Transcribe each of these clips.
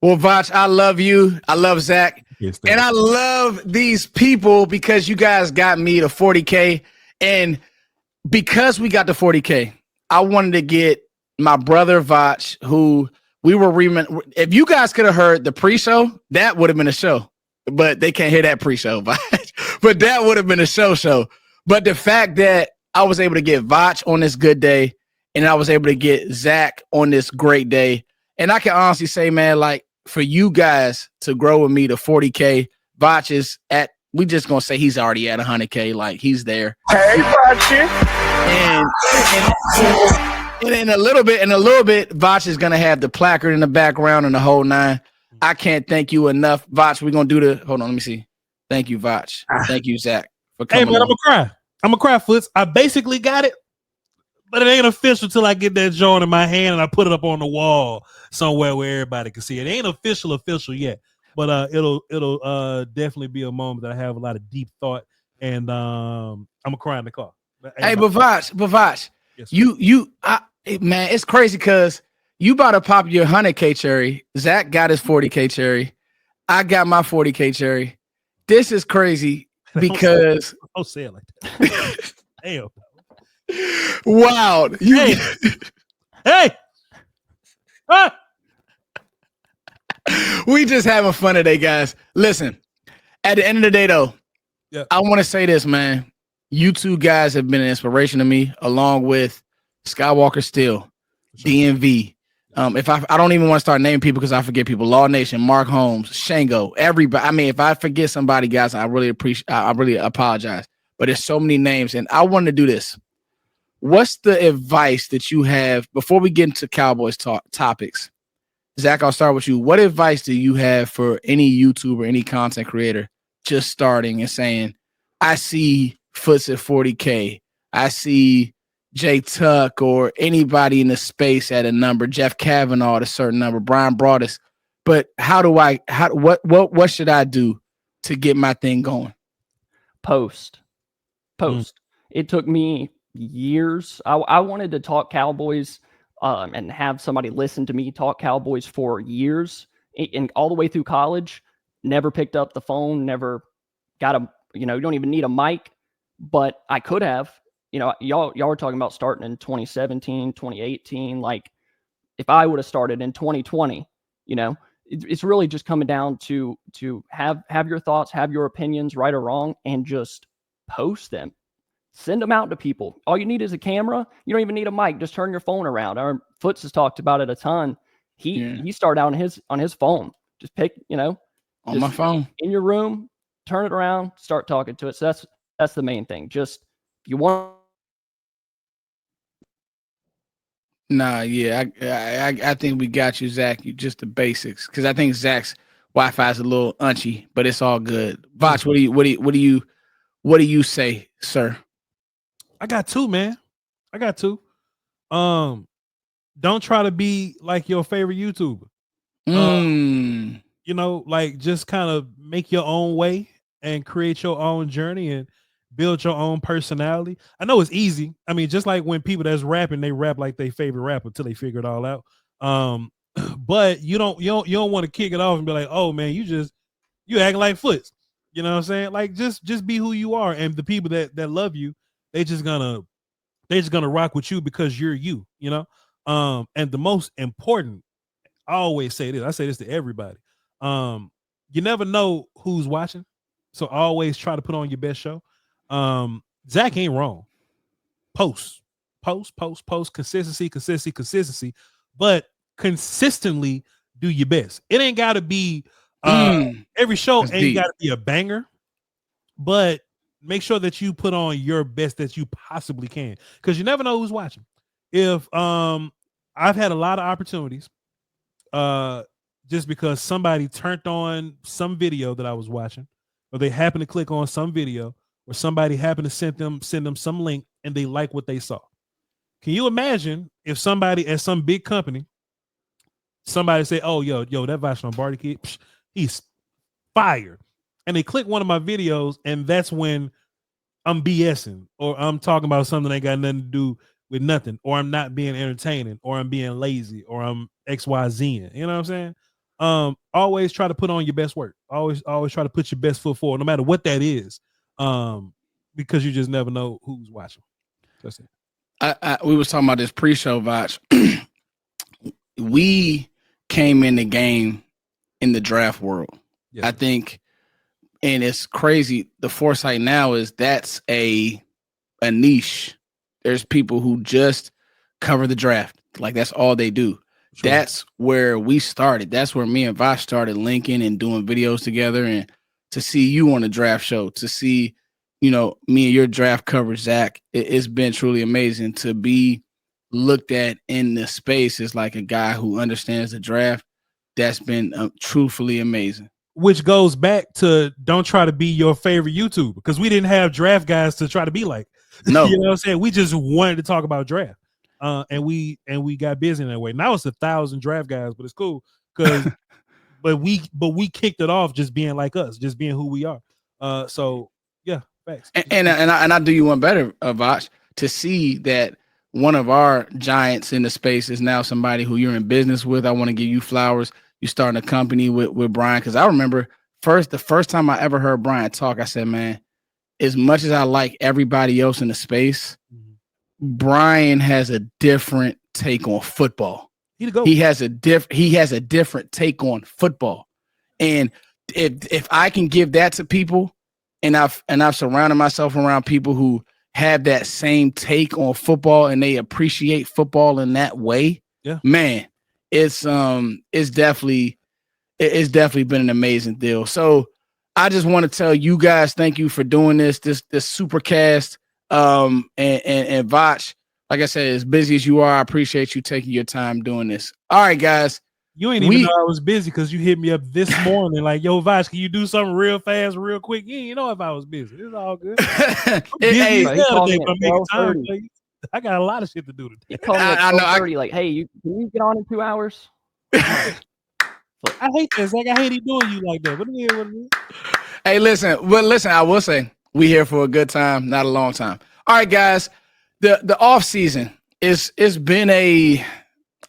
Well, Vach, I love you. I love Zach. Yes, And I love these people because you guys got me to 40K. And because we got to 40K, I wanted to get my brother Vach, who we were if you guys could have heard the pre-show, that would have been a show. But they can't hear that pre-show, Vach. But that would have been a show. But the fact that I was able to get Vach on this good day, and I was able to get Zach on this great day. And I can honestly say, man, like for you guys to grow with me to 40K, Vach is at, we just gonna say he's already at 100K, like he's there. Hey, Vach. And in a little bit, Vach is gonna have the placard in the background and the whole nine. I can't thank you enough, Vach. We're gonna do hold on, let me see. Thank you, Vach. Thank you, Zach, for coming. Hey man, I'm gonna cry, Foots. I basically got it, but it ain't official till I get that joint in my hand and I put it up on the wall somewhere where everybody can see it. It ain't official yet, but it'll definitely be a moment that I have a lot of deep thought, and I'm gonna cry in the car. Hey, but Vach, yes, man, it's crazy because you about to pop your 100K cherry. Zach got his 40K cherry. I got my 40K cherry. This is crazy because don't say it like that. Damn. Wow. Hey. Ah! We just having fun today, guys. Listen, at the end of the day, though, I want to say this, man. You two guys have been an inspiration to me, along with Skywalker Steel, DMV. If I don't even want to start naming people because I forget people. Law Nation, Mark Holmes, Shango, everybody. I mean, if I forget somebody, guys, I really apologize. But there's so many names, and I want to do this. What's the advice that you have before we get into Cowboys topics? Zach, I'll start with you. What advice do you have for any YouTuber, any content creator just starting and saying, I see Foots at 40K. I see Jay Tuck or anybody in the space at a number, Jeff Kavanaugh at a certain number, Brian Broaddus. But what should I do to get my thing going? Post. It took me years. I wanted to talk Cowboys and have somebody listen to me talk Cowboys for years, and all the way through college. Never picked up the phone, never got you don't even need a mic, but I could have. Y'all were talking about starting in 2017, 2018. Like, if I would have started in 2020, it's really just coming down to have your thoughts, have your opinions, right or wrong, and just post them. Send them out to people. All you need is a camera. You don't even need a mic. Just turn your phone around. Our Foots has talked about it a ton. He started out on his phone. Just pick, on my phone in your room, turn it around, start talking to it. So that's the main thing. Just if you want. Nah, yeah, I think we got you, Zach. You just the basics, because I think Zach's Wi-Fi is a little unchy, but it's all good. Vach, what do you say, sir? I got two, man. I got two. Don't try to be like your favorite YouTuber. Like just kind of make your own way and create your own journey and build your own personality. I know it's easy. I mean, just like when people that's rapping, they rap like their favorite rapper until they figure it all out. But you don't want to kick it off and be like, oh man, you acting like Foots. You know what I'm saying? Like just be who you are, and the people that love you, they're just gonna rock with you because you're you. And the most important, I always say this. I say this to everybody. You never know who's watching, so always try to put on your best show. Zach ain't wrong. Post, consistency, but consistently do your best. It ain't got to be every show ain't got to be a banger, but make sure that you put on your best that you possibly can, because you never know who's watching. If I've had a lot of opportunities just because somebody turned on some video that I was watching, or they happened to click on some video, or somebody happened to send them some link and they like what they saw. Can you imagine if somebody at some big company, somebody say, oh, yo, that Vashon Barty kid, he's fired. And they click one of my videos, and that's when I'm BSing, or I'm talking about something that ain't got nothing to do with nothing, or I'm not being entertaining, or I'm being lazy, or I'm XYZ. You know what I'm saying? always try to put on your best work. Always try to put your best foot forward, no matter what that is. Because you just never know who's watching. That's it. We was talking about this pre-show, Vach. We came in the game in the draft world. Yes, I think, and it's crazy. The foresight now is that's a niche. There's people who just cover the draft. Like that's all they do. Sure. That's where we started. That's where me and Vosh started linking and doing videos together. And to see you on the draft show, to see, me and your draft coverage, Zach, it's been truly amazing to be looked at in the space as like a guy who understands the draft. That's been truthfully amazing. Which goes back to don't try to be your favorite YouTuber, because we didn't have draft guys to try to be like. No, you know what I'm saying? We just wanted to talk about draft. And we got busy in that way. Now it's 1,000 draft guys, but it's cool because but we kicked it off just being like us, just being who we are. So yeah, thanks. And I do you one better, Vosh, to see that one of our giants in the space is now somebody who you're in business with. I want to give you flowers. You starting a company with Brian, because I remember the first time I ever heard Brian talk, I said, man, as much as I like everybody else in the space, Brian has a different take on football. He has a different take on football. And if I can give that to people, and I've surrounded myself around people who have that same take on football and they appreciate football in that way, man, it's definitely been an amazing deal. So I just want to tell you guys, thank you for doing this Supercast. And Voch, like I said, as busy as you are, I appreciate you taking your time doing this. All right, guys. You ain't even know I was busy because you hit me up this morning like, yo, Voch, can you do something real fast, real quick? You didn't know if I was busy. It's all good. I got a lot of shit to do today. He called me at 12:30, like, hey, can you get on in 2 hours? I hate this. Like, I hate he doing you like that. What it is? Hey, listen, I will say we here for a good time, not a long time. All right, guys. The off season it's been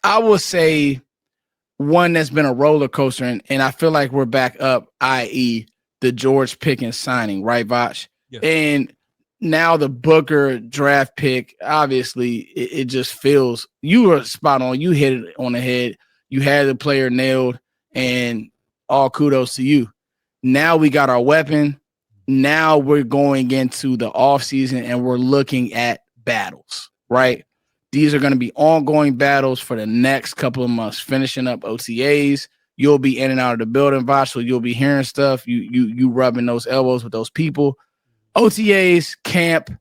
I will say one that's been a roller coaster, and I feel like we're back up, i.e. the George Pickens signing, right, Voch? Yes. And now the Booker draft pick, obviously, it just feels you were spot on. You hit it on the head. You had the player nailed, and all kudos to you. Now we got our weapon. Now we're going into the offseason, and we're looking at battles, right? These are going to be ongoing battles for the next couple of months, finishing up OTAs. You'll be in and out of the building, Voch, so you'll be hearing stuff. You rubbing those elbows with those people. OTAs, camp,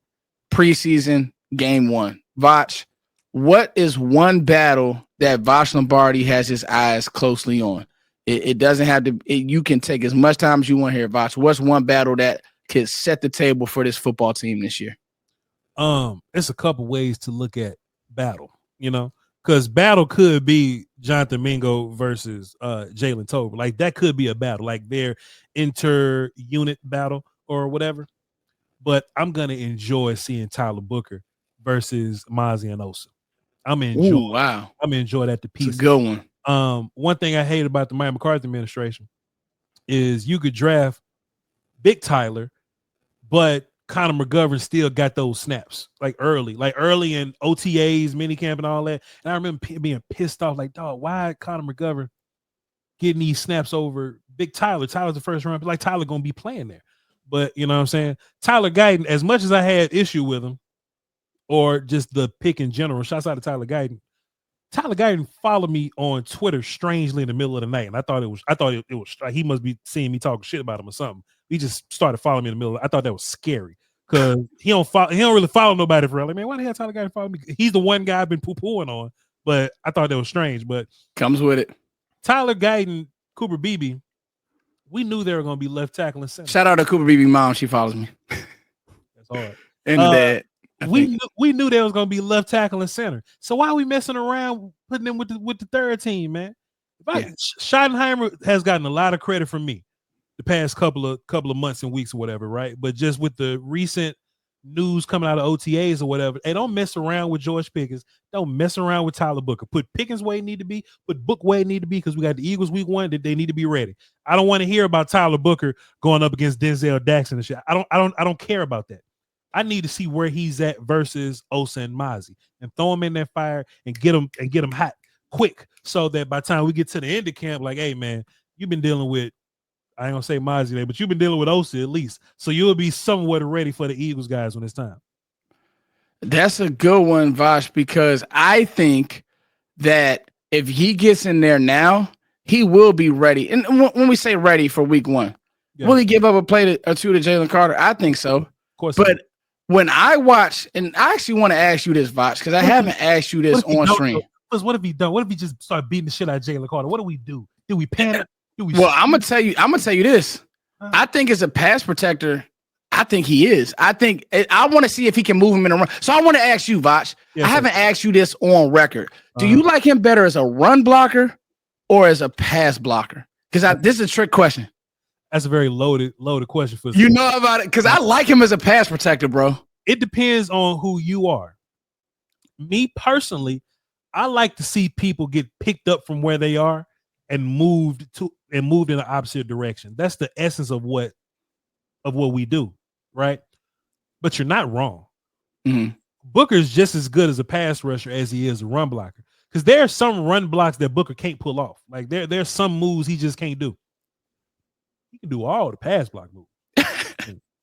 preseason, game one. Voch, what is one battle that Voch Lombardi has his eyes closely on? It doesn't have to. You can take as much time as you want here, Voch. What's one battle that could set the table for this football team this year? It's a couple ways to look at battle, because battle could be Jonathan Mingo versus Jalen Tolbert. Like that could be a battle, like their inter-unit battle or whatever. But I'm gonna enjoy seeing Tyler Booker versus Mozzie and Osa. I'm gonna enjoy that to pieces. It's a good one. One thing I hate about the Mike McCarthy administration is you could draft Big Tyler, but Connor McGovern still got those snaps early in OTAs, minicamp, and all that. And I remember being pissed off, like, dog, why Connor McGovern getting these snaps over Big Tyler? Tyler's the first round, like Tyler gonna be playing there. But you know what I'm saying? Tyler Guyton, as much as I had issue with him, or just the pick in general, shouts out to Tyler Guyton. Tyler Guyton followed me on Twitter strangely in the middle of the night, and I thought it was he must be seeing me talking shit about him or something. He just started following me in the middle. I thought that was scary because he don't really follow nobody for real. Like, man, why the hell Tyler Guyton follow me? He's the one guy I've been poo-pooing on, but I thought that was strange. But comes with it. Tyler Guyton, Cooper Beebe, we knew they were going to be left tackle and center. Shout out to Cooper Beebe mom. She follows me. That's hard. And dad. We knew they was going to be left tackle and center. So why are we messing around putting them with the third team, man? Schottenheimer has gotten a lot of credit from me the past couple of months and weeks or whatever, right? But just with the recent news coming out of OTAs or whatever. Hey, don't mess around with George Pickens. Don't mess around with Tyler Booker. Put Pickens where he need to be. Put Book where he need to be because we got the Eagles week 1 that they need to be ready. I don't want to hear about Tyler Booker going up against Denzel Jackson and shit. I don't care about that. I need to see where he's at versus Osa and Mozzie and throw him in that fire and get him hot quick so that by the time we get to the end of camp, like, hey man, you've been dealing with, I ain't gonna say Mozzie there, but you've been dealing with Osa at least. So you'll be somewhat ready for the Eagles guys when it's time. That's a good one, Vosh, because I think that if he gets in there now, he will be ready. And when we say ready for week 1, will he give up a play or two to Jalen Carter? I think so. Of course. But when I watch, and I actually want to ask you this, Vosh, because I haven't asked you this on stream. What if he done? What if he just started beating the shit out of Jalen Carter? What do we do? Do we panic? Well, I'm gonna tell you this. I think as a pass protector, I think he is. I want to see if he can move him in a run. So I want to ask you, Vosh. I haven't asked you this on record. Do you like him better as a run blocker or as a pass blocker? Because this is a trick question. That's a very loaded question for you know about it because I like him as a pass protector, bro. It depends on who you are. Me personally, I like to see people get picked up from where they are and moved in the opposite direction. That's the essence of what we do, right? But you're not wrong. Mm-hmm. Booker's just as good as a pass rusher as he is a run blocker. Because there are some run blocks that Booker can't pull off. Like there's some moves he just can't do. He can do all the pass block moves.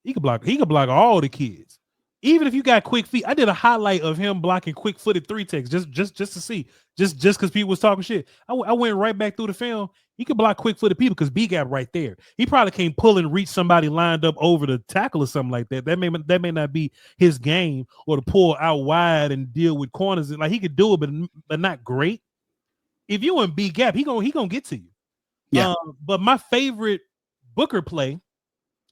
He can block all the kids. Even if you got quick feet, I did a highlight of him blocking quick-footed 3-techs just to see, just because people was talking shit. I went right back through the film. He could block quick-footed people because B-gap right there. He probably can't pull and reach somebody lined up over the tackle or something like that. That may not be his game, or to pull out wide and deal with corners. Like he could do it, but not great. If you in B-gap, he gonna get to you. Yeah. But my favorite Booker play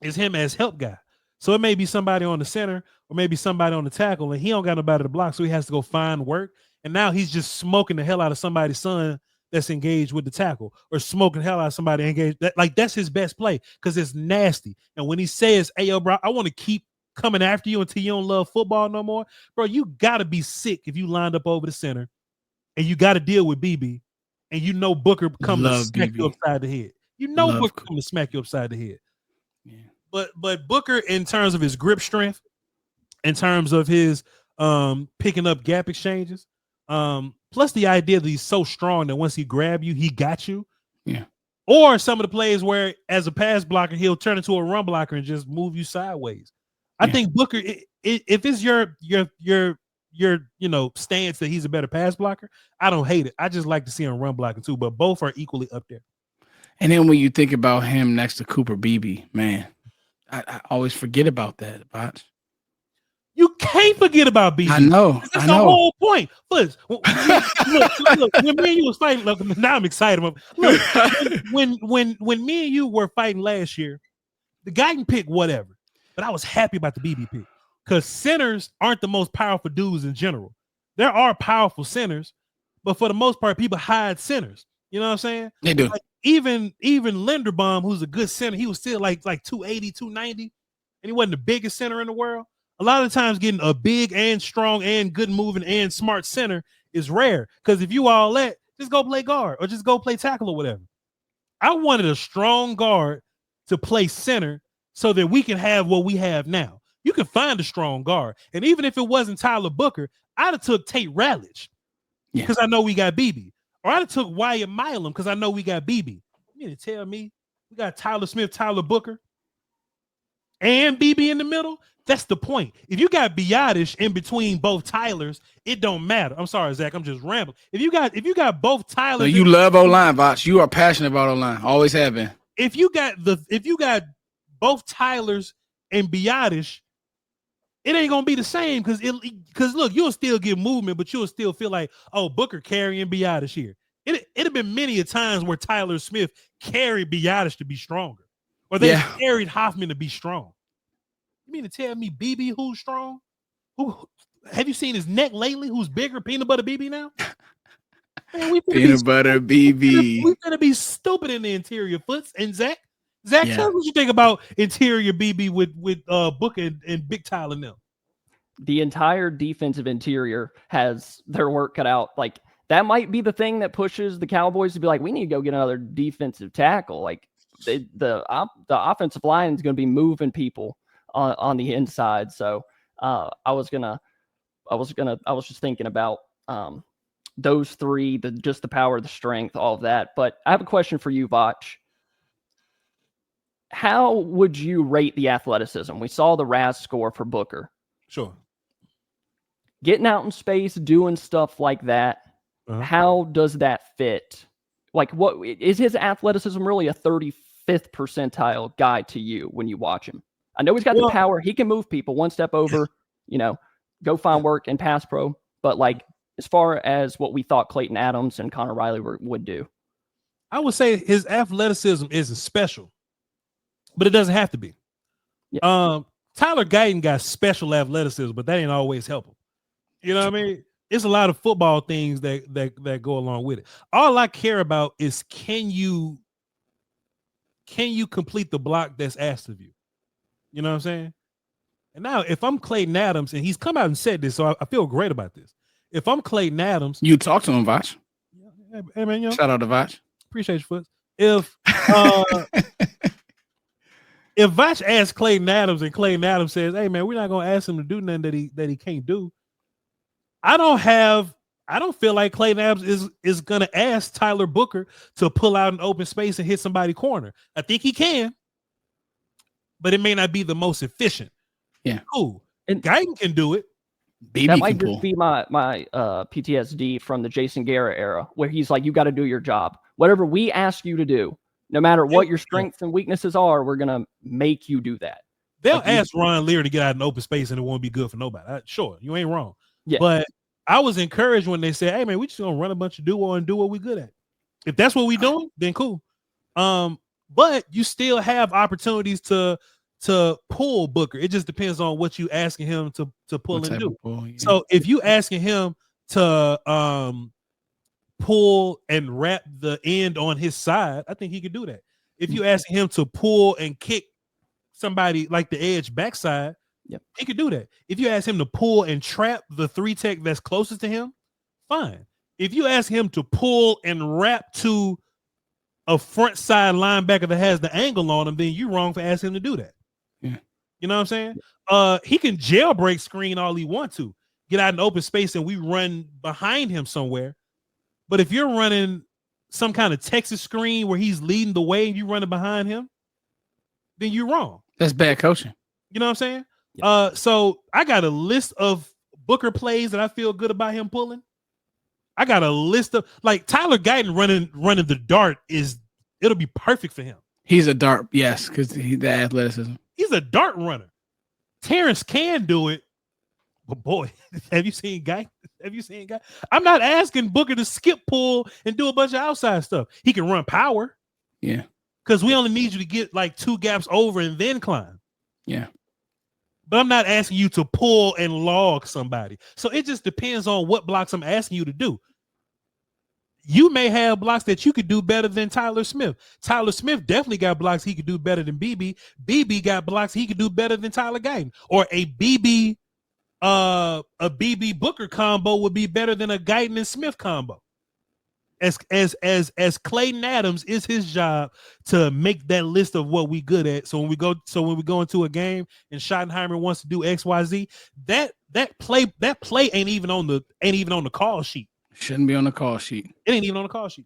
is him as help guy. So it may be somebody on the center or maybe somebody on the tackle, and he don't got nobody to block, so he has to go find work. And now he's just smoking the hell out of somebody's son that's engaged with the tackle, or smoking the hell out of somebody engaged. That's his best play because it's nasty. And when he says, "Hey, yo, bro, I want to keep coming after you until you don't love football no more," bro, you got to be sick if you lined up over the center and you got to deal with BB, and you know Booker come to smack you upside the head. You know Booker come to smack you upside the head. Yeah. But Booker, in terms of his grip strength, in terms of his picking up gap exchanges, plus the idea that he's so strong that once he grab you, he got you. Yeah. Or some of the plays where, as a pass blocker, he'll turn into a run blocker and just move you sideways. I think Booker, if it's your stance that he's a better pass blocker, I don't hate it. I just like to see him run blocking too. But both are equally up there. And then when you think about him next to Cooper Beebe, man, I always forget about that. But you can't forget about BB. I know. That's the whole point. Look, when me and you was fighting, look, now I'm excited. Look, when me and you were fighting last year, the guy can pick whatever, but I was happy about the BB pick because centers aren't the most powerful dudes in general. There are powerful centers, but for the most part, people hide centers. You know what I'm saying? They do. Like, even Linderbaum, who's a good center, he was still like 280, 290, and he wasn't the biggest center in the world. A lot of times getting a big and strong and good moving and smart center is rare, because if you all that, just go play guard or just go play tackle or whatever. I wanted a strong guard to play center so that we can have what we have now. You can find a strong guard, and even if it wasn't Tyler Booker, I'd have took Tate Ratledge because I know we got BB. Or I'd have took Wyatt Milam because I know we got BB. You need to tell me we got Tyler Smith, Tyler Booker, and BB in the middle? That's the point. If you got Biotish in between both Tylers, it don't matter. I'm sorry, Zach. I'm just rambling. If you got both Tylers, so you love O-line, Vox. You are passionate about O-line. Always have been. If you got both Tylers and Biotish, it ain't gonna be the same because look, you'll still get movement, but you'll still feel like, oh, Booker carrying Biotish here. It'd have been many a times where Tyler Smith carried Biotish to be stronger, or they carried Hoffman to be strong. You mean to tell me BB who's strong? Who have you seen his neck lately? Who's bigger, Peanut Butter BB now? Man, Peanut Butter BB. We're gonna be stupid in the interior foots. And Zach, tell us what you think about interior BB with Booker and Big Tyler now. the entire defensive interior has their work cut out. Like, that might be the thing that pushes the Cowboys to be like, we need to go get another defensive tackle. Like, the offensive line is going to be moving people on the inside. So I was just thinking about those three, just the power, the strength, all of that. But I have a question for you, Vach. How would you rate the athleticism? We saw the RAS score for Booker. Sure. Getting out in space, doing stuff like that. How does that fit? Like, what is his athleticism really a 35th percentile guy to you when you watch him? I know he's got the power. He can move people one step over, go find work and pass pro. But like, as far as what we thought Clayton Adams and Connor Riley would do, I would say his athleticism isn't special, but it doesn't have to be. Yeah. Tyler Guyton got special athleticism, but that ain't always help him. You know what I mean? It's a lot of football things that go along with it. All I care about is can you complete the block that's asked of you? You know what I'm saying? And now, if I'm Clayton Adams, and he's come out and said this, so I feel great about this. If I'm Clayton Adams, you talk to him, Vach. Hey man, shout out to Vach. Appreciate you, Foots. If Vach asks Clayton Adams, and Clayton Adams says, "Hey man, we're not gonna ask him to do nothing that he can't do," I don't feel like Clayton Adams is gonna ask Tyler Booker to pull out an open space and hit somebody corner. I think he can, but it may not be the most efficient. Yeah, cool. And Guyton can do it. BB that might just be my PTSD from the Jason Garrett era, where he's like, "You got to do your job. Whatever we ask you to do, no matter what your strengths and weaknesses are, we're gonna make you do that." They'll ask Ron Lear to get out in open space, and it won't be good for nobody. Sure, you ain't wrong. Yeah. But I was encouraged when they said, "Hey man, we just gonna run a bunch of duo and do what we good at. If that's what we doing, then cool." But you still have opportunities to pull Booker. It just depends on what you asking him to pull and do. Yeah. So if you asking him to pull and wrap the end on his side, I think he could do that. If you asking him to pull and kick somebody like the edge backside, he could do that. If you ask him to pull and trap the 3-tech that's closest to him, fine. If you ask him to pull and wrap to a front side linebacker that has the angle on him, then you're wrong for asking him to do that. Yeah. You know what I'm saying? He can jailbreak screen all he wants to, get out in open space and we run behind him somewhere. But if you're running some kind of Texas screen where he's leading the way and you running behind him, then you're wrong. That's bad coaching. You know what I'm saying? Yeah. So I got a list of Booker plays that I feel good about him pulling. I got a list of, like, Tyler Guyton running the dart it'll be perfect for him. He's a dart, yes, because the athleticism. He's a dart runner. Terrence can do it, but boy, have you seen Guy? I'm not asking Booker to skip pull and do a bunch of outside stuff. He can run power. Yeah. Because we only need you to get like 2 gaps over and then climb. Yeah. But I'm not asking you to pull and log somebody. So it just depends on what blocks I'm asking you to do. You may have blocks that you could do better than Tyler Smith. Tyler Smith definitely got blocks he could do better than BB. BB got blocks he could do better than Tyler Guyton. Or a BB Booker combo would be better than a Guyton and Smith combo. As Clayton Adams, is his job to make that list of what we good at. So when we go into a game and Schottenheimer wants to do XYZ, that play ain't even on the call sheet. Shouldn't be on the call sheet. It ain't even on the call sheet.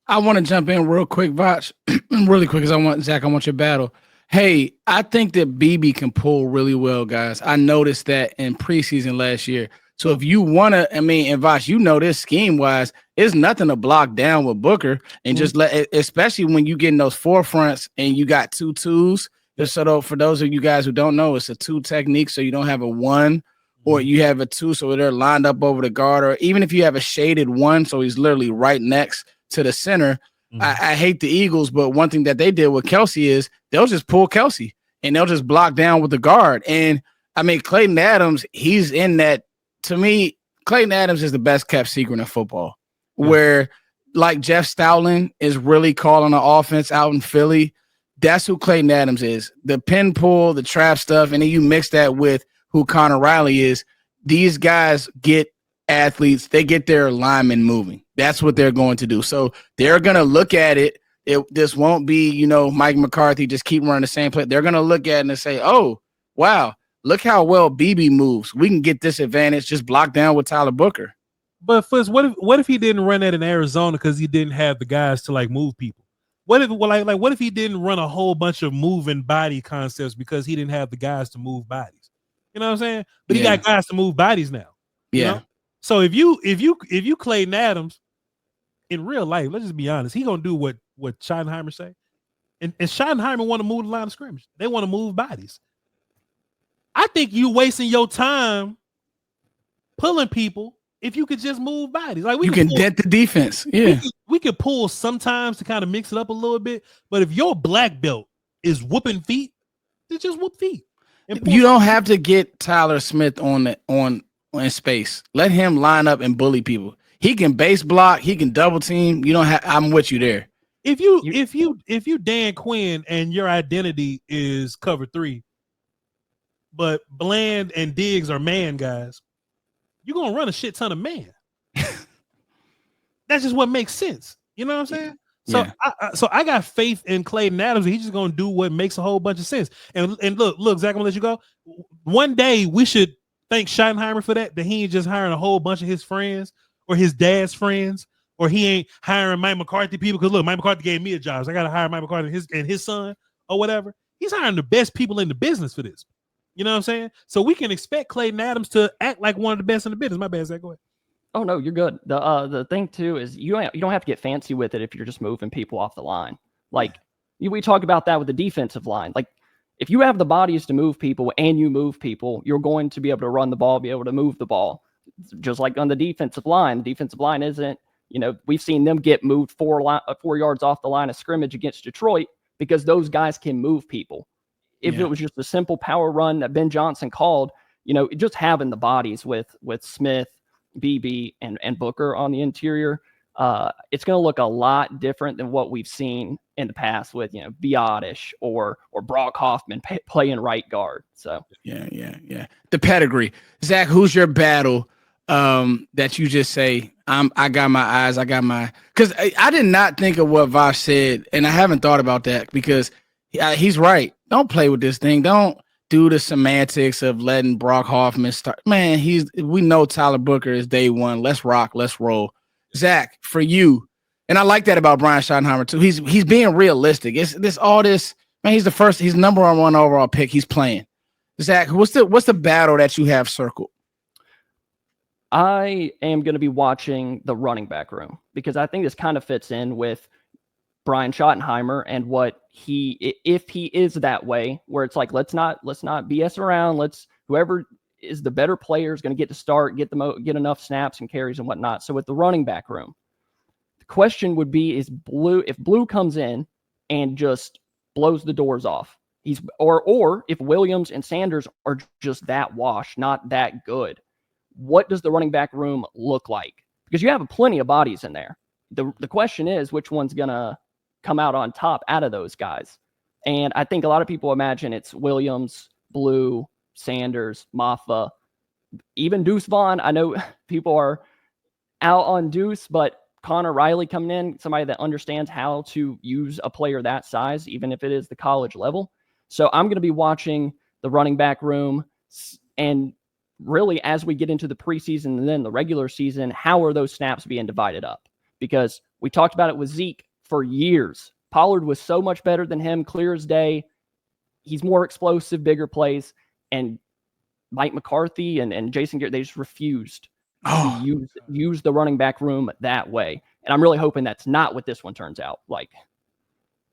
I want to jump in real quick, Vach, really quick, because I want your battle. Hey, I think that BB can pull really well, guys. I noticed that in preseason last year. So if you want to, and Vach, you know this scheme-wise, it's nothing to block down with Booker and just let, especially when you get in those forefronts and you got 2 twos. Just so for those of you guys who don't know, it's a 2 technique, so you don't have a 1 or you have a 2, so they're lined up over the guard, or even if you have a shaded 1, so he's literally right next to the center. I hate the Eagles, but one thing that they did with Kelsey is they'll just pull Kelsey and they'll just block down with the guard. And Clayton Adams, he's in that. To me, Clayton Adams is the best kept secret in football, where like Jeff Stoutland is really calling the offense out in Philly. That's who Clayton Adams is. The pin pull, the trap stuff, and then you mix that with who Connor Riley is, these guys get athletes, they get their linemen moving. That's what they're going to do. So they're going to look at it. This won't be, Mike McCarthy just keep running the same play. They're going to look at it and say, oh, wow, look how well BB moves. We can get this advantage, just block down with Tyler Booker. But first, what if he didn't run that in Arizona because he didn't have the guys to like move people? What if he didn't run a whole bunch of moving body concepts because he didn't have the guys to move bodies? You know what I'm saying? But he got guys to move bodies now. You know? So if you Clayton Adams in real life, let's just be honest, he gonna do what Schottenheimer say. And Schottenheimer want to move the line of scrimmage. They want to move bodies. I think you wasting your time pulling people if you could just move bodies. Like you can dent the defense. Yeah. We could pull sometimes to kind of mix it up a little bit. But if your black belt is whooping feet, then just whoop feet. You don't have to get Tyler Smith on space. Let him line up and bully people. He can base block, he can double team. You don't have I'm with you there. If you Dan Quinn and your identity is cover 3, but Bland and Diggs are man guys, you're gonna run a shit ton of man. That's just what makes sense. You know what I'm saying? So I got faith in Clayton Adams. He's just gonna do what makes a whole bunch of sense. And look, Zach, I'm gonna let you go. One day we should thank Schottenheimer for that he ain't just hiring a whole bunch of his friends or his dad's friends, or he ain't hiring Mike McCarthy people. Because look, Mike McCarthy gave me a job, so I gotta hire Mike McCarthy and his son or whatever. He's hiring the best people in the business for this. You know what I'm saying? So we can expect Clayton Adams to act like one of the best in the business. My bad, Zach. Go ahead. Oh no, you're good. The thing too is you don't have to get fancy with it if you're just moving people off the line. Like we talk about that with the defensive line. Like if you have the bodies to move people and you move people, you're going to be able to run the ball, be able to move the ball. Just like on the defensive line. The defensive line isn't, we've seen them get moved 4 yards off the line of scrimmage against Detroit because those guys can move people. If it was just a simple power run that Ben Johnson called, just having the bodies with Smith, BB, and Booker on the interior, it's going to look a lot different than what we've seen in the past with, Biotish or Brock Hoffman playing right guard. So yeah. The pedigree. Zach, who's your battle that you just say, I got my eyes, because I did not think of what Vosh said, and I haven't thought about that because he's right. Don't play with this thing. Don't do the semantics of letting Brock Hoffman start. Man, we know Tyler Booker is day one. Let's rock. Let's roll. Zach, for you, and I like that about Brian Schottenheimer too. He's being realistic. It's all this, man. He's number 1 overall pick. He's playing. Zach, what's the battle that you have circled? I am going to be watching the running back room because I think this kind of fits in with Brian Schottenheimer and what if he is that way, where it's like, let's not BS around. Whoever is the better player is going to get to start, get enough snaps and carries and whatnot. So with the running back room, the question would be, if Blue comes in and just blows the doors off, or if Williams and Sanders are just that wash, not that good, what does the running back room look like? Because you have plenty of bodies in there. The question is, which one's going to come out on top out of those guys? And I think a lot of people imagine it's Williams, Blue, Sanders, Maffa, even Deuce Vaughn. I know people are out on Deuce, but Connor Riley coming in, somebody that understands how to use a player that size, even if it is the college level. So I'm going to be watching the running back room, and really as we get into the preseason and then the regular season, how are those snaps being divided up? Because we talked about it with Zeke for years. Pollard was so much better than him, clear as day. He's more explosive, bigger plays. And Mike McCarthy and Jason Garrett, they just refused to use the running back room that way. And I'm really hoping that's not what this one turns out like.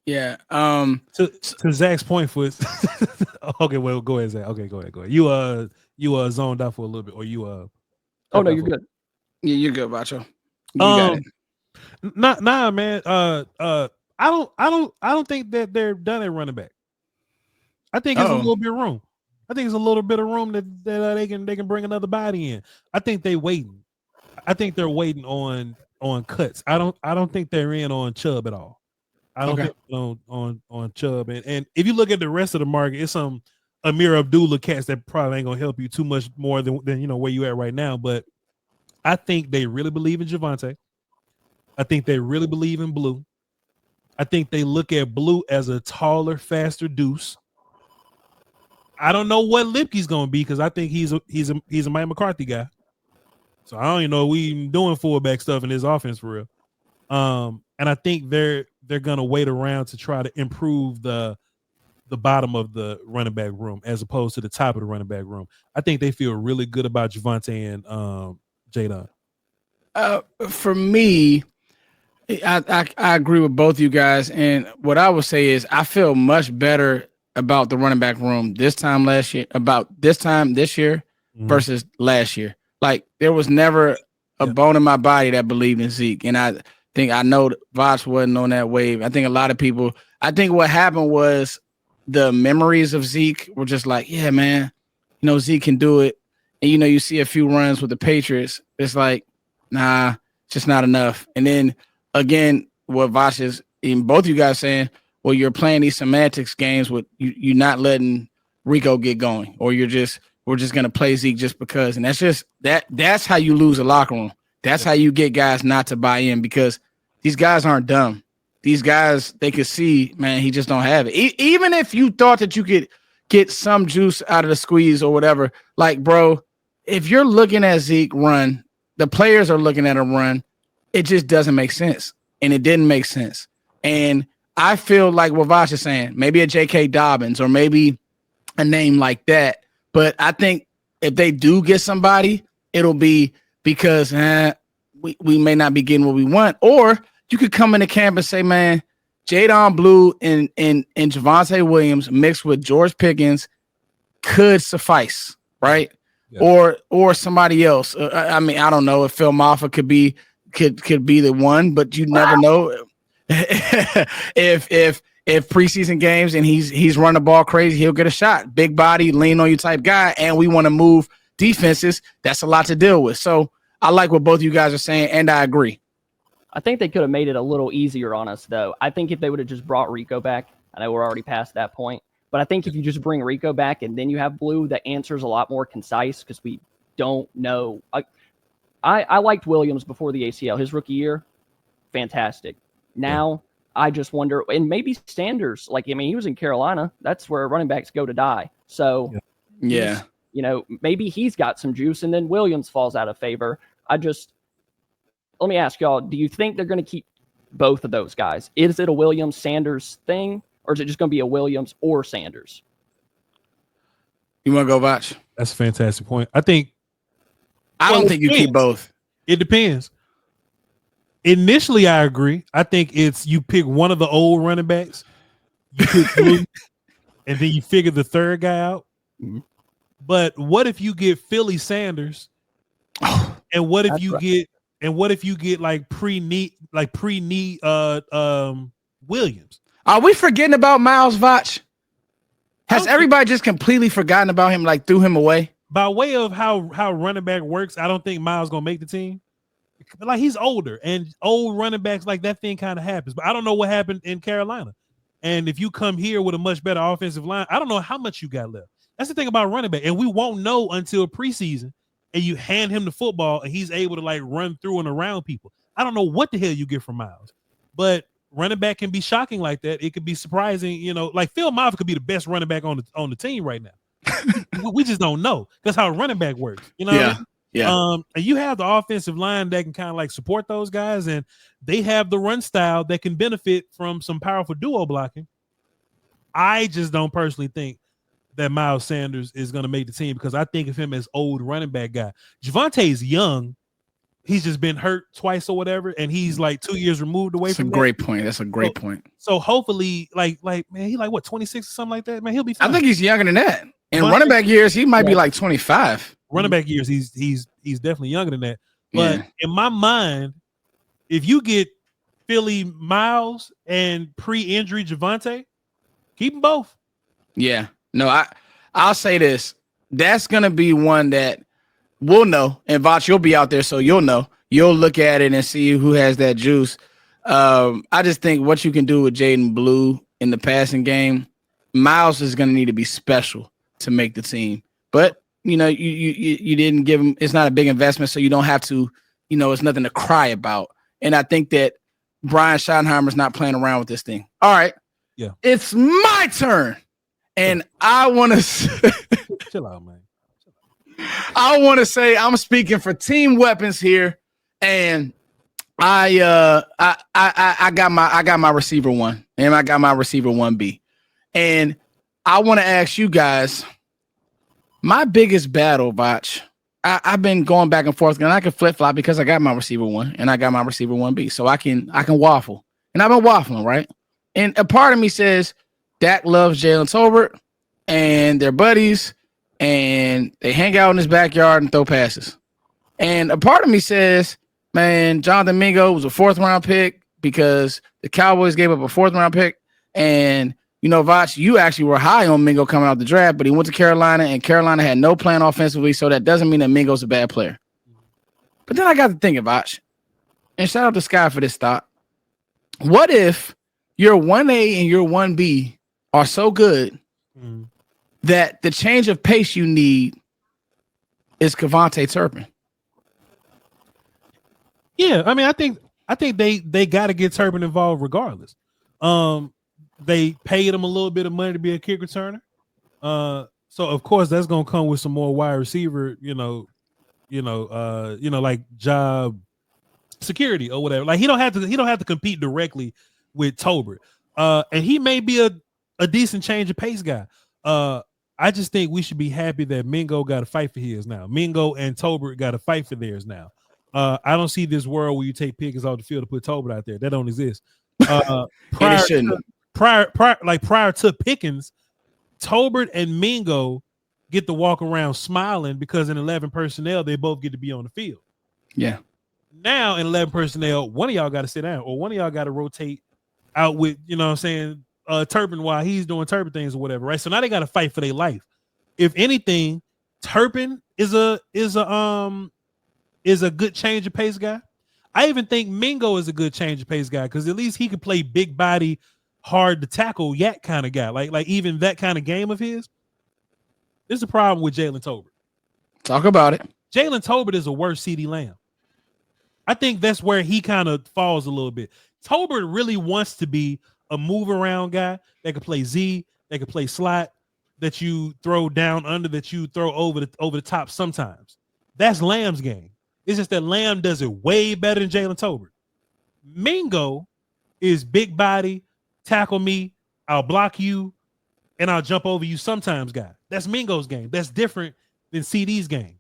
Yeah. To Zach's point was okay, well, go ahead, Zach. Okay, go ahead. You zoned out for a little bit, or you oh no, you're good. Yeah, you're good, Bacho. You got it. Nah, man. I don't think that they're done at running back. I think it's a little bit of room. I think it's a little bit of room that they can bring another body in. I think they're waiting. I think they're waiting on cuts. I don't think they're in on Chubb at all. I don't think on Chubb. And if you look at the rest of the market, it's some Amir Abdullah cats that probably ain't gonna help you too much more than where you at right now. But I think they really believe in Javonte. I think they really believe in Blue. I think they look at Blue as a taller, faster Deuce. I don't know what Lipke's gonna be because I think he's a Mike McCarthy guy. So I don't even know if we even doing fullback stuff in his offense for real. And I think they're gonna wait around to try to improve the bottom of the running back room as opposed to the top of the running back room. I think they feel really good about Javonte and Jadon. For me, I agree with both you guys, and what I would say is I feel much better about the running back room this time this year versus last year. Like there was never a bone in my body that believed in Zeke, and I think I know Vosh wasn't on that wave. I think a lot of people. I think what happened was the memories of Zeke were just like, yeah, man, Zeke can do it, and you see a few runs with the Patriots. It's like, nah, it's just not enough. And then again, what Vosh is, in both you guys saying, well, you're playing these semantics games with you not letting Rico get going, or we're just gonna play Zeke just because, and that's how you lose a locker room. That's how you get guys not to buy in because these guys aren't dumb. These guys, they could see, man, he just don't have it. Even if you thought that you could get some juice out of the squeeze or whatever, like, bro, if you're looking at Zeke run, the players are looking at him run, it just doesn't make sense. And it didn't make sense. And I feel like what Vosh is saying, maybe a J.K. Dobbins or maybe a name like that. But I think if they do get somebody, it'll be because we may not be getting what we want. Or you could come into camp and say, man, Jadon Blue and Javonte Williams mixed with George Pickens could suffice, right? Yeah. Or somebody else. I mean, I don't know if Phil Maffa could be the one, but you never know. if preseason games and he's running the ball crazy, he'll get a shot. Big body, lean on you type guy, and we want to move defenses. That's a lot to deal with. So I like what both of you guys are saying, and I agree. I think they could have made it a little easier on us, though. I think if they would have just brought Rico back, I know we're already past that point, but I think if you just bring Rico back and then you have Blue, the answer's a lot more concise because we don't know. I liked Williams before the ACL. His rookie year, fantastic. Now, I just wonder, and maybe Sanders, he was in Carolina. That's where running backs go to die. So, maybe he's got some juice, and then Williams falls out of favor. Let me ask y'all, do you think they're going to keep both of those guys? Is it a Williams-Sanders thing, or is it just going to be a Williams or Sanders? You want to go, Voch? That's a fantastic point. I think I don't think you keep both. It depends. Initially, I agree. I think it's you pick one of the old running backs, you pick Blue, and then you figure the third guy out. Mm-hmm. But what if you get Philly Sanders? And what if you get like pre-knee Williams? Are we forgetting about Miles Voch? Has everybody just completely forgotten about him, like threw him away? By way of how running back works, I don't think Miles gonna make the team. Like he's older, and old running backs like that thing kind of happens. But I don't know what happened in Carolina. And if you come here with a much better offensive line, I don't know how much you got left. That's the thing about running back, and we won't know until preseason. And you hand him the football, and he's able to like run through and around people. I don't know what the hell you get from Miles, but running back can be shocking like that. It could be surprising, like Phil Maffa could be the best running back on the team right now. We just don't know. That's how running back works. You know? Yeah. Yeah. And you have the offensive line that can kind of like support those guys, and they have the run style that can benefit from some powerful duo blocking. I just don't personally think that Miles Sanders is going to make the team because I think of him as old running back guy. Javonte's young. He's just been hurt twice or whatever, and he's like 2 years removed away from that. That's a great point. So hopefully, like man, he like what 26 or something like that. Man, he'll be fine. I think he's younger than that. In running back years, he might be like 25. Running back years, he's definitely younger than that. But in my mind, if you get Philly Miles and pre-injury Javonte, keep them both. Yeah. No, I'll say this. That's gonna be one that we'll know. And Voch, you'll be out there, so you'll know. You'll look at it and see who has that juice. I just think what you can do with Jaden Blue in the passing game, Miles is gonna need to be special to make the team. But you didn't give him. It's not a big investment, so you don't have to. It's nothing to cry about. And I think that Brian Schottenheimer's not playing around with this thing. All right, yeah, it's my turn, and I want to chill out, man. I want to say I'm speaking for Team Weapons here, and I got my receiver 1, and I got my receiver 1B, and I want to ask you guys my biggest battle, Botch. I've been going back and forth, and I can flip flop because I got my receiver 1 and I got my receiver 1B, so I can waffle, and I've been waffling, right? And a part of me says Dak loves Jalen Tolbert, and they're buddies, and they hang out in his backyard and throw passes. And a part of me says, man, Jonathan Mingo was a 4th round pick because the Cowboys gave up a 4th round pick, and Vach, you actually were high on Mingo coming out the draft, but he went to Carolina, and Carolina had no plan offensively, so that doesn't mean that Mingo's a bad player. But then I got to thinking, Vach, and shout out to Sky for this thought. What if your 1A and your 1B are so good that the change of pace you need is Kevontae Turpin? Yeah, I mean, I think they got to get Turpin involved regardless. They paid him a little bit of money to be a kick returner. So of course that's gonna come with some more wide receiver, like job security or whatever. Like he don't have to compete directly with Tolbert. And he may be a decent change of pace guy. I just think we should be happy that Mingo got to fight for his now. Mingo and Tolbert got to fight for theirs now. I don't see this world where you take Pickens off the field to put Tolbert out there. That don't exist. Prior to Pickens, Tolbert and Mingo get to walk around smiling because in 11 personnel they both get to be on the field. Yeah. Now in 11 personnel, one of y'all got to sit down, or one of y'all got to rotate out with Turpin while he's doing Turpin things or whatever, right? So now they got to fight for their life. If anything, Turpin is a good change of pace guy. I even think Mingo is a good change of pace guy because at least he could play big body, hard to tackle yak kind of guy. Like even that kind of game of his. There's a problem with Jalen Tolbert. Talk about it. Jalen Tolbert is a worse CeeDee Lamb. I think that's where he kind of falls a little bit. Tolbert really wants to be a move around guy that can play Z, that can play slot, that you throw down under, that you throw over the top sometimes. That's Lamb's game. It's just that Lamb does it way better than Jalen Tolbert. Mingo is big body, tackle me, I'll block you, and I'll jump over you sometimes guy. That's Mingo's game. That's different than CD's game,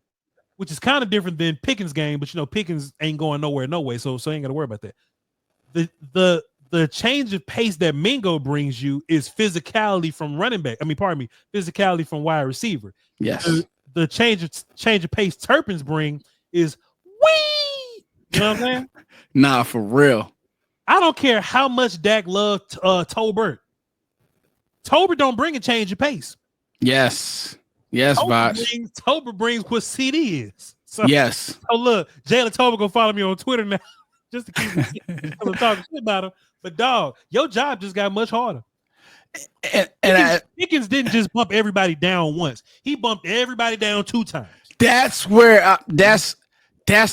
which is kind of different than Pickens' game, but Pickens ain't going nowhere, no way, so ain't got to worry about that. The change of pace that Mingo brings you is physicality from running back. Physicality from wide receiver. Yes. The change of pace Turpins bring is wee. You know what I'm saying? Nah, for real. I don't care how much Dak loved Tolbert. Tolbert don't bring a change of pace. Yes, Tolbert brings what CD is. So, yes. Oh look, Jalen Tolbert gonna follow me on Twitter now, just to keep talking shit about him. But dog, your job just got much harder. And Pickens didn't just bump everybody down once; he bumped everybody down 2 times. That's where that's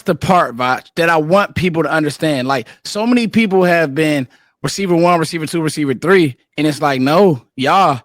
the part, Vach, that I want people to understand. Like so many people have been receiver 1, receiver 2, receiver 3, and it's like, no, y'all,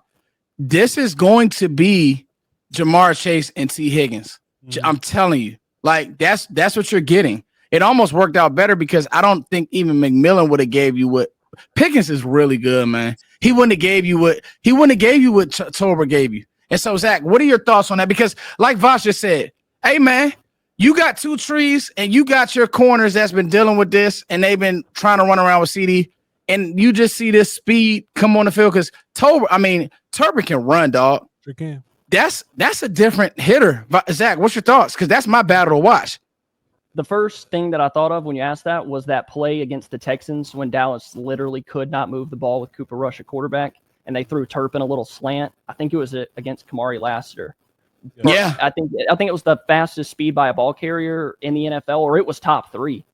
this is going to be Jamar Chase and T. Higgins. Mm-hmm. I'm telling you, like that's what you're getting. It almost worked out better because I don't think even McMillan would have gave you what Pickens is really good, man. He wouldn't have gave you what Tolbert gave you. And so, Zach, what are your thoughts on that? Because like Vosh just said, hey man, you got 2 trees and you got your corners that's been dealing with this and they've been trying to run around with CD. And you just see this speed come on the field because Turpin can run, dog. Sure can. That's a different hitter. Zach, what's your thoughts? Because that's my battle to watch. The first thing that I thought of when you asked that was that play against the Texans when Dallas literally could not move the ball with Cooper Rush at quarterback, and they threw Turpin a little slant. I think it was against Kamari Lassiter. Yeah. I think it was the fastest speed by a ball carrier in the NFL, or it was top 3.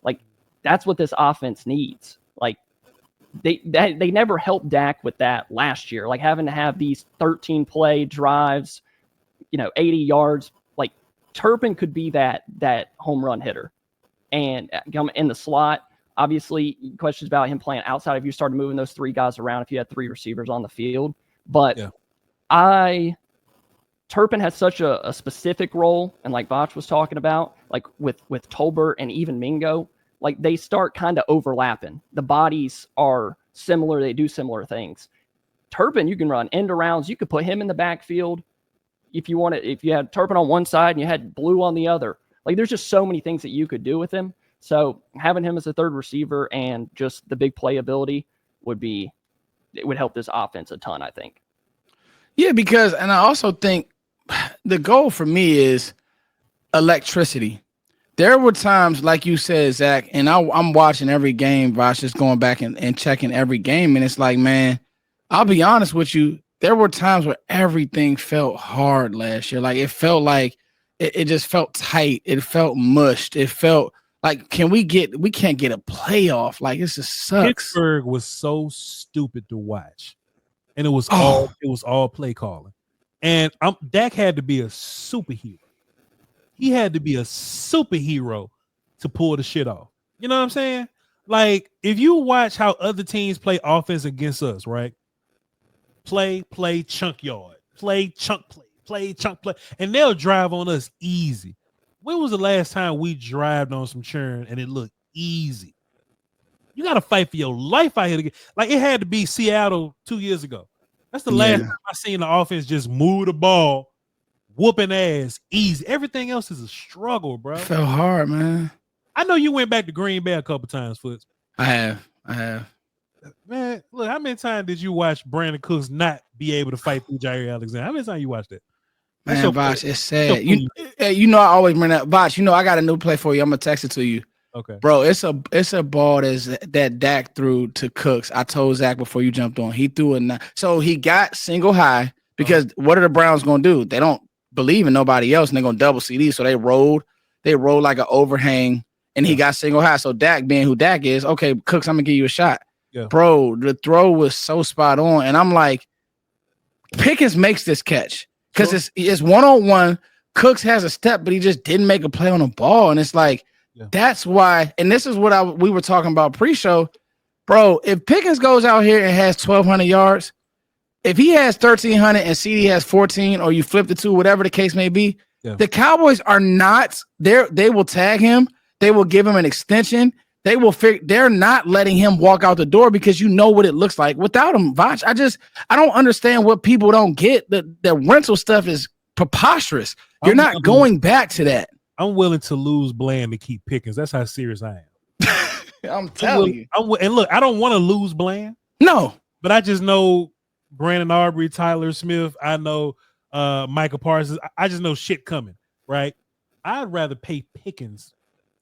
Like, that's what this offense needs. Like, they never helped Dak with that last year, like having to have these 13 play drives, 80 yards. Like Turpin could be that home run hitter, and in the slot. Obviously, questions about him playing outside if you started moving those three guys around, if you had three receivers on the field. But Turpin has such a specific role, and like Vach was talking about, like with Tolbert and even Mingo, like they start kind of overlapping. The bodies are similar. They do similar things. Turpin, you can run end arounds. You could put him in the backfield if you want it. If you had Turpin on one side and you had Blue on the other, like there's just so many things that you could do with him. So having him as a third receiver and just the big playability would help this offense a ton, I think. Yeah, and I also think the goal for me is electricity. There were times, like you said, Zach, and I'm watching every game, Vosh, just going back and checking every game, and it's like, man, I'll be honest with you, there were times where everything felt hard last year. Like it felt like it just felt tight. It felt mushed. It felt like, we can't get a playoff. Like, this just sucks. Pittsburgh was so stupid to watch. And it was all play calling. And Dak had to be a superhero. He had to be a superhero to pull the shit off. You know what I'm saying? Like, if you watch how other teams play offense against us, right? Play, chunk yard. Play, chunk play, chunk play. And they'll drive on us easy. When was the last time we drived on some churn and it looked easy? You got to fight for your life out here. Like, it had to be Seattle 2 years ago. That's the last time I seen the offense just move the ball, whooping ass, easy. Everything else is a struggle, bro. It felt hard, man. I know you went back to Green Bay a couple times, Foots. I have. Man, look, how many times did you watch Brandon Cooks not be able to fight through Jair Alexander? How many times you watched that? Man, Vosh, it's sad. I always bring that. Vosh, I got a new play for you. I'm gonna text it to you. Okay, bro. It's a ball that Dak threw to Cooks. I told Zach before you jumped on. He threw so he got single high because what are the Browns gonna do? They don't believe in nobody else, and they're gonna double CD. So they rolled like an overhang, and he got single high. So Dak, being who Dak is, okay, Cooks, I'm gonna give you a shot. Yeah. Bro, the throw was so spot on, and I'm like, Pickens makes this catch. Because it's one-on-one. Cooks has a step, but he just didn't make a play on the ball. And it's like, that's why, and this is what we were talking about pre-show. Bro, if Pickens goes out here and has 1,200 yards, if he has 1,300 and CD has 14, or you flip the two, whatever the case may be, the Cowboys are not there. They will tag him. They will give him an extension. They're not letting him walk out the door because you know what it looks like without him, Voch. I don't understand what people don't get. The rental stuff is preposterous. You're not going back to that. I'm willing to lose Bland to keep Pickens. That's how serious I am. I'm telling you. And look, I don't want to lose Bland. No. But I just know Brandon Aubrey, Tyler Smith. I know Michael Parsons. I just know shit coming, right? I'd rather pay Pickens.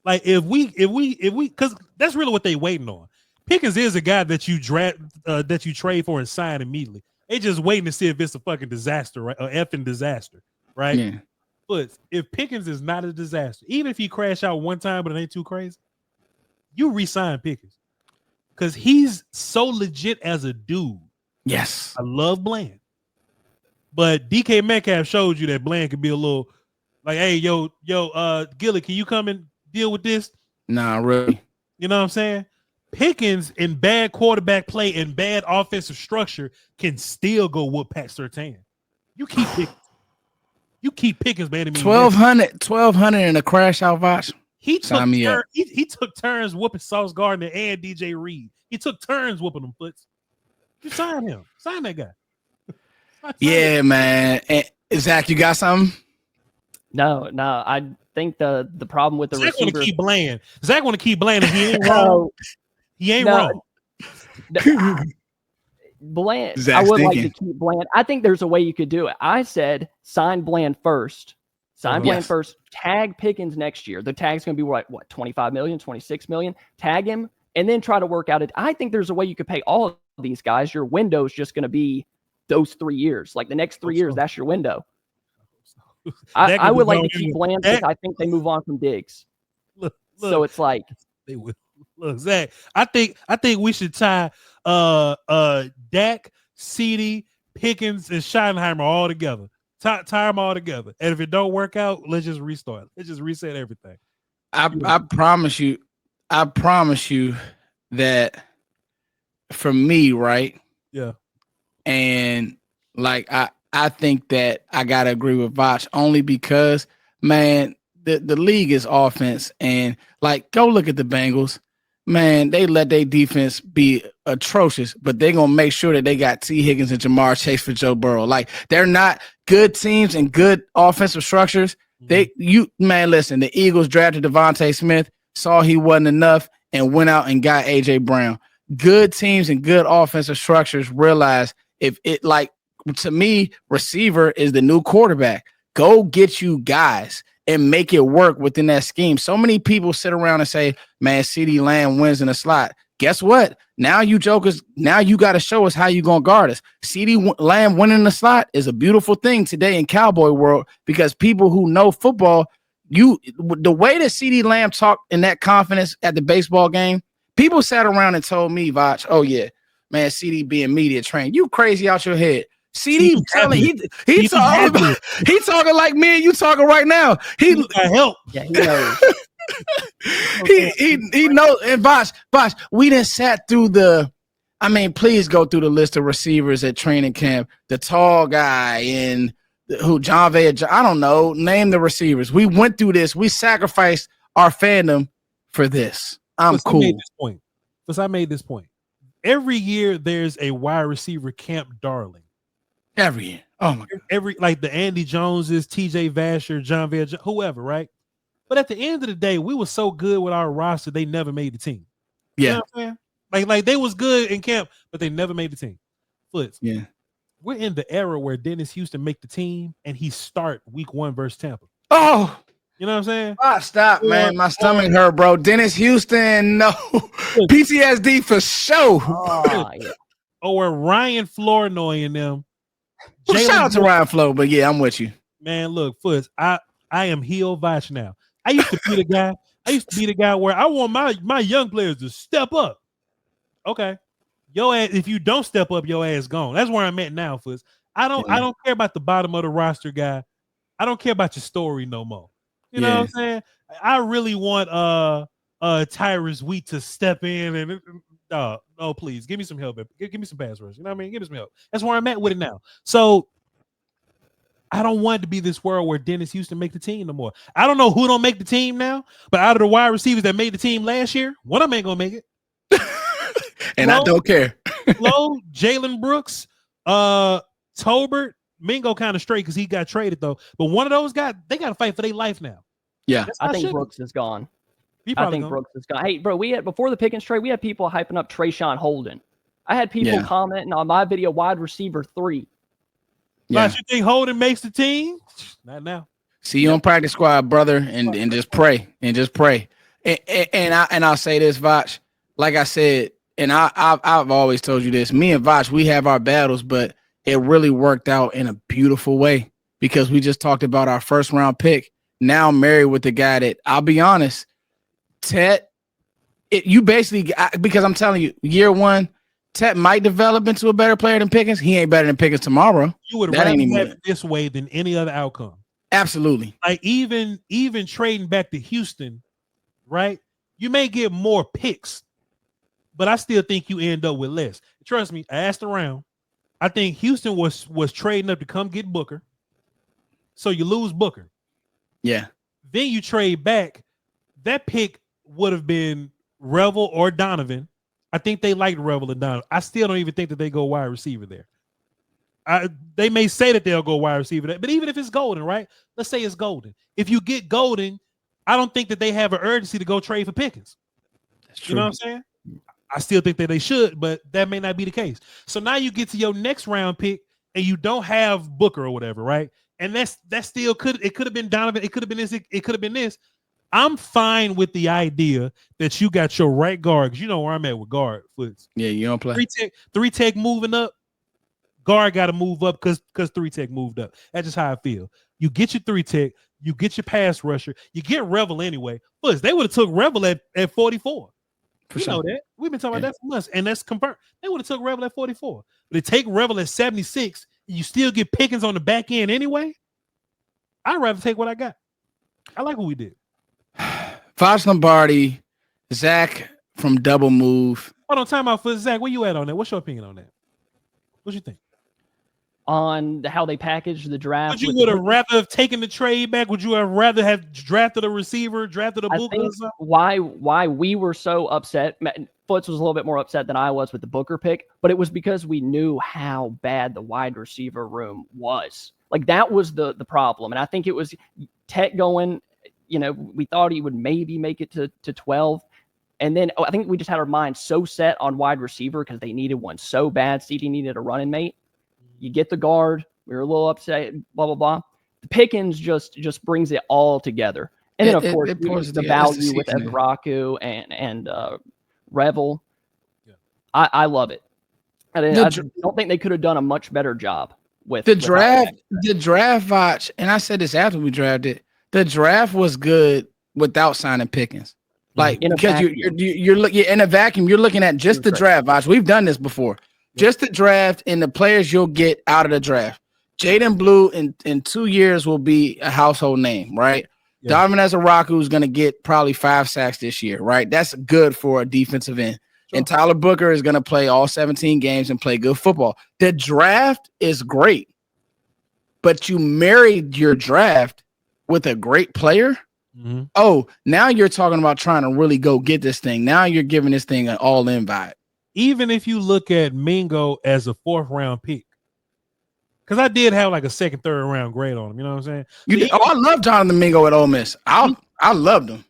Like if we, because that's really what they waiting on. Pickens is a guy that you trade for and sign immediately. They just waiting to see if it's a fucking disaster, right? Or effing disaster, right? Yeah. But if Pickens is not a disaster, even if he crash out one time, but it ain't too crazy, you re-sign Pickens because he's so legit as a dude. Yes, I love Bland, but DK Metcalf showed you that Bland could be a little like, hey, yo, Gilly, can you come and deal with this? Nah, really. You know what I'm saying? Pickens in bad quarterback play and bad offensive structure can still go whoop Pat Surtain. You keep Pickens. You keep Pickens, man. 1,200 in a crash out, Voch. He took turns whooping Sauce Gardner and DJ Reed. He took turns whooping them Foots. You sign him. Sign that guy. Yeah, man. And Zach, you got something? No. I think the problem with the Zach receiver. Want to keep Bland. Zach want to keep Bland. And he ain't wrong. He ain't wrong. Bland. Zach's I would thinking. Like to keep Bland. I think there's a way you could do it. I said sign Bland first. Bland first. Tag Pickens next year. The tag's going to be what 25 million, 26 million. Tag him and then try to work out it. I think there's a way you could pay all of these guys. Your window is just going to be those 3 years. Like the next 3 years, that's your window. I would like to keep Bland because I think they move on from Diggs. Look, so it's like they will. Look, Zach, I think we should tie Dak, CD, Pickens, and Schottenheimer all together. Tie them all together. And if it don't work out, let's just restart. Let's just reset everything. I promise you that for me, right? Yeah. And like I think that I gotta agree with Voch only because, man, the league is offense, and like go look at the Bengals. Man, they let their defense be atrocious, but they're gonna make sure that they got T. Higgins and Jamar Chase for Joe Burrow. Like they're not good teams and good offensive structures. Listen, the Eagles drafted Devontae Smith, saw he wasn't enough, and went out and got AJ Brown. Good teams and good offensive structures realize if it, like, to me, receiver is the new quarterback. Go get you guys and make it work within that scheme. So many people sit around and say, man, CeeDee Lamb wins in the slot. Guess what? Now you jokers, now you got to show us how you going to guard us. CeeDee Lamb winning in the slot is a beautiful thing today in Cowboy world, because people who know football, the way that CeeDee Lamb talked in that confidence at the baseball game, people sat around and told me, Voch, oh yeah, man, CD being media trained. You crazy out your head. CD telling he talking like me and you talking right now. He got help. Yeah, he knows. he knows. And Voch, we done sat through please go through the list of receivers at training camp. The tall guy and John Vay, I don't know, name the receivers. We went through this. We sacrificed our fandom for this. I'm cool. I made this point. Every year there's a wide receiver camp darling. Every year. Oh my God. Like the Andy Joneses, TJ Vasher, John Vay, whoever, right? But at the end of the day, we were so good with our roster, they never made the team. Yeah. You know what I'm saying? Like they was good in camp, but they never made the team. Foots. Yeah. We're in the era where Dennis Houston make the team and he start week 1 versus Tampa. Oh, you know what I'm saying? Stop, man. My stomach hurt, bro. Dennis Houston, no. PTSD for sure. Yeah. Or Ryan Flournoy and them. Well, shout out to Ryan Flo, but yeah, I'm with you. Man, look, Foots, I am heel Voch now. I used to be the guy where I want my young players to step up. Okay. Your ass, if you don't step up, your ass gone. That's where I'm at now, Foots. I don't care about the bottom of the roster guy. I don't care about your story no more. You know what I'm saying? I really want Tyrus Wheat to step in and no, please give me some help. Give me some pass rush. You know what I mean? Give me some help. That's where I'm at with it now. So I don't want it to be this world where Dennis Houston make the team no more. I don't know who don't make the team now, but out of the wide receivers that made the team last year, one of them ain't gonna make it. And I don't care. Flo, Jalen Brooks, Tolbert, Mingo kind of straight because he got traded though. But one of those guys, they got to fight for their life now. Yeah, I think Brooks is gone. Brooks is gone. Hey, bro, before the Pickens trade, we had people hyping up Trayshawn Holden. I had people commenting on my video, wide receiver 3. Yeah. You think Holden makes the team? Not now. See you on practice squad, brother, and just pray and just pray. And I'll say this, Voch. Like I said, and I've always told you this. Me and Voch, we have our battles, but it really worked out in a beautiful way because we just talked about our first round pick. Now I'm married with the guy that, I'll be honest, Ted, you basically, because I'm telling you, year 1, Ted might develop into a better player than Pickens. He ain't better than Pickens tomorrow. You would rather have it this way than any other outcome. Absolutely. Like even trading back to Houston, right? You may get more picks, but I still think you end up with less. Trust me, I asked around. I think Houston was trading up to come get Booker. So you lose Booker. Yeah. Then you trade back. That pick would have been Revel or Donovan. I think they liked Revel and Donovan. I still don't even think that they go wide receiver there. They may say that they'll go wide receiver there, but even if it's Golden, right? Let's say it's Golden. If you get Golden, I don't think that they have an urgency to go trade for Pickens. That's true. You know what I'm saying? I still think that they should, but that may not be the case. So now you get to your next round pick and you don't have Booker or whatever, right? And that still could have been Donovan. It could have been this. It could have been this. I'm fine with the idea that you got your right guard because you know where I'm at with guard Foots. Yeah, you don't play. Three tech moving up. Guard got to move up because 3 tech moved up. That's just how I feel. You get your 3 tech, you get your pass rusher, you get Revel anyway. Foots, they would have took Revel at 44. We know that. We've been talking about that for months, and that's confirmed. They would have took Revel at 44. But they take Revel at 76, and you still get Pickens on the back end anyway. I'd rather take what I got. I like what we did. Fox Lombardi, Zach from Double Move. Hold on, time out for Zach. Where you at on that? What's your opinion on that? What you think? On how they packaged the draft. Would you have rather have taken the trade back? Would you have rather have drafted a receiver, drafted a Booker? Or something? Why we were so upset. Foots was a little bit more upset than I was with the Booker pick, but it was because we knew how bad the wide receiver room was. Like that was the problem, and I think it was Tech going. You know, we thought he would maybe make it to 12. And then I think we just had our minds so set on wide receiver because they needed one so bad. CD needed a running mate. You get the guard. We were a little upset, blah, blah, blah. The Pickens just brings it all together. And then, of course, it was the value with Ezraku and Revel. Yeah. I love it. I don't think they could have done a much better job with the draft. The draft watch, and I said this after we drafted. The draft was good without signing Pickens. Like, because you're looking in a vacuum, you're looking at just the draft watch. We've done this before. Just the draft and the players you'll get out of the draft. Jaden Blue in 2 years will be a household name, right? Yeah. Donovan Ezraku is going to get probably 5 sacks this year, right? That's good for a defensive end. Sure. And Tyler Booker is going to play all 17 games and play good football. The draft is great, but you married your draft with a great player. Mm-hmm. Oh, now you're talking about trying to really go get this thing. Now you're giving this thing an all-in vibe. Even if you look at Mingo as a 4th round pick, because I did have like a 2nd, 3rd round grade on him. You know what I'm saying? I love Jonathan Mingo at Ole Miss. I loved him.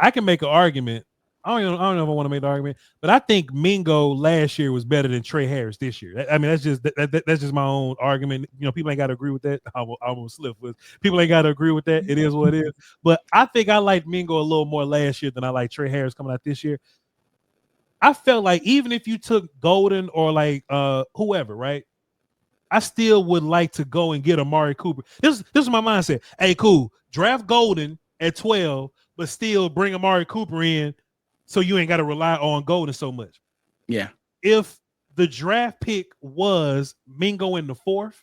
I can make an argument. I don't know if I want to make the argument, but I think Mingo last year was better than Trey Harris this year. I mean, that's just my own argument. You know, people ain't got to agree with that. I will slip with people ain't got to agree with that. It is what it is. But I think I liked Mingo a little more last year than I like Trey Harris coming out this year. I felt like even if you took Golden or like whoever, right? I still would like to go and get Amari Cooper. This is my mindset. Hey, cool. Draft Golden at 12, but still bring Amari Cooper in so you ain't got to rely on Golden so much. Yeah. If the draft pick was Mingo in the 4th,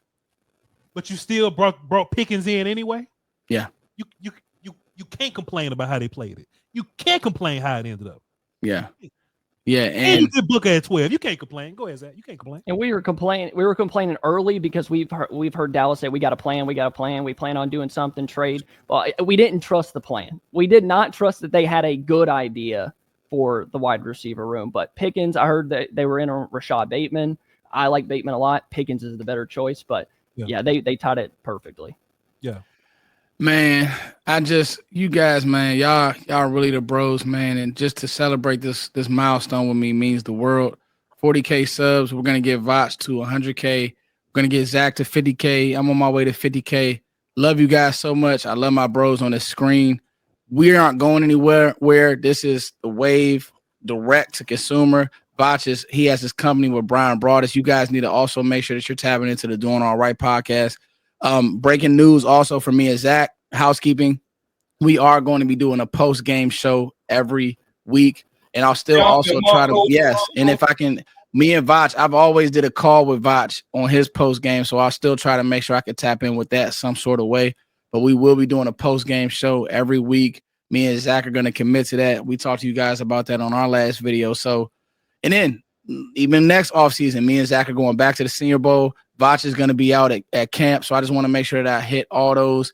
but you still brought Pickens in anyway. Yeah. You can't complain about how they played it. You can't complain how it ended up. Yeah. Yeah, and you did Booker at 12. You can't complain. Go ahead, Zach. You can't complain. And we were complaining early because we've heard Dallas say we got a plan. We plan on doing something, trade. Well, we didn't trust the plan. We did not trust that they had a good idea for the wide receiver room. But Pickens, I heard that they were in on Rashad Bateman. I like Bateman a lot. Pickens is the better choice, but yeah they tied it perfectly. Yeah. Man, you guys, man, y'all really the bros, man. And just to celebrate this milestone with me means the world. 40K subs. We're going to get Voch to 100K. We're going to get Zach to 50K. I'm on my way to 50K. Love you guys so much. I love my bros on the screen. We aren't going anywhere. This is the wave, direct to consumer. Voch he has his company with Brian Broadus. You guys need to also make sure that you're tapping into the Doing All Right podcast. Breaking news also for me and Zach, housekeeping. We are going to be doing a post-game show every week. And I'll still also try to, yes. And if I can, me and Voch, I've always did a call with Voch on his post-game. So I'll still try to make sure I can tap in with that some sort of way. But we will be doing a post-game show every week. Me and Zach are going to commit to that. We talked to you guys about that on our last video. So, and then even next offseason, me and Zach are going back to the Senior Bowl. Voch is going to be out at camp. So I just want to make sure that I hit all those.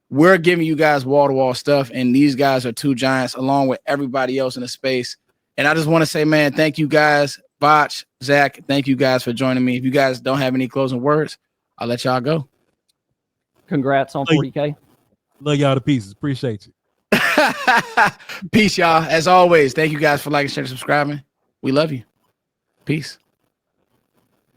We're giving you guys wall-to-wall stuff, and these guys are two giants along with everybody else in the space. And I just want to say, man, thank you guys. Voch, Zach, thank you guys for joining me. If you guys don't have any closing words, I'll let y'all go. Congrats on 40K. Love y'all to pieces. Appreciate you. Peace, y'all. As always, thank you guys for liking, sharing, subscribing. We love you. Peace.